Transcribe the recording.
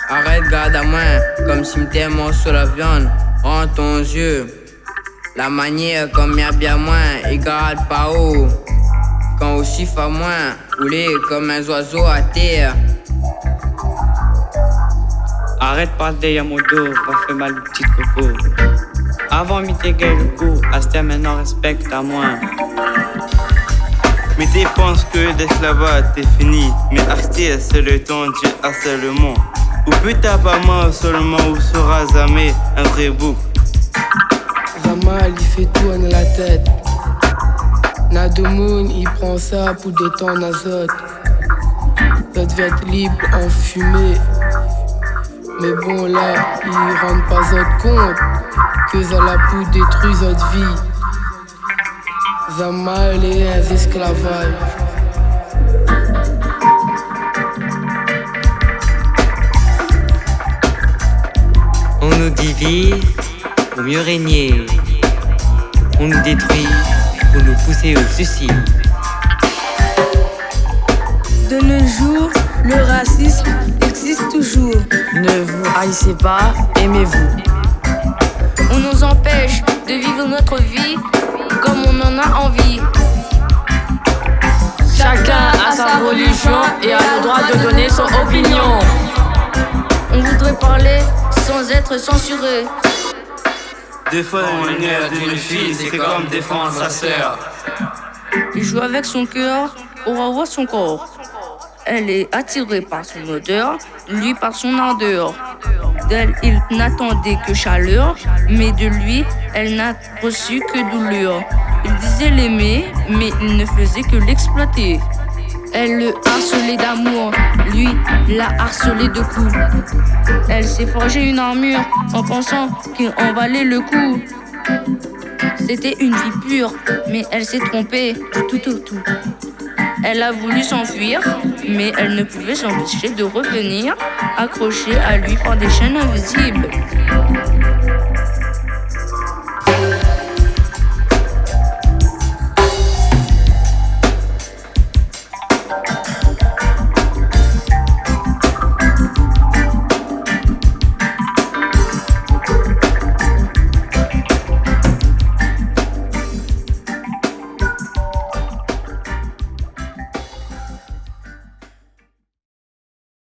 Arrête, garde à moi, comme cimetière mort sur la viande. Rends ton yeux, la manière comme y'a bien moins, et garde pas haut. Quand au chiffre à moins, rouler comme un oiseau à terre. Arrête pas derrière mon dos, pas fait mal le petit coco. Avant mi t'égaye le coup, Astia maintenant respecte à moi. Mais tu penses que l'esclavage t'es fini, mais Astia c'est le temps du harcèlement. Ou peut-être pas mal seulement où sera jamais un vrai bouc. Zamal il fait tourner la tête. Nadomoun il prend ça pour détendre l'azote. Ça devait être libre en fumée. Mais bon là, ils rendent pas autre compte que ça la poudre détruit notre vie. Zamal est un esclavage. On nous divise pour mieux régner. On nous détruit pour nous pousser au suicide. De nos jours, le racisme existe toujours. Ne vous haïssez pas, aimez-vous. On nous empêche de vivre notre vie comme on en a envie. Chacun a sa religion et a le droit de donner son opinion. On voudrait parler sans être censuré. Défendre l'honneur d'une fille, c'est comme défendre sa sœur. Il joue avec son cœur pour avoir son corps. Elle est attirée par son odeur, lui par son ardeur. D'elle, il n'attendait que chaleur, mais de lui, elle n'a reçu que douleur. Il disait l'aimer, mais il ne faisait que l'exploiter. Elle le harcelait d'amour, lui l'a harcelé de coups. Elle s'est forgé une armure en pensant qu'il en valait le coup. C'était une vie pure, mais elle s'est trompée du tout au tout. Elle a voulu s'enfuir, mais elle ne pouvait s'empêcher de revenir, accrochée à lui par des chaînes invisibles.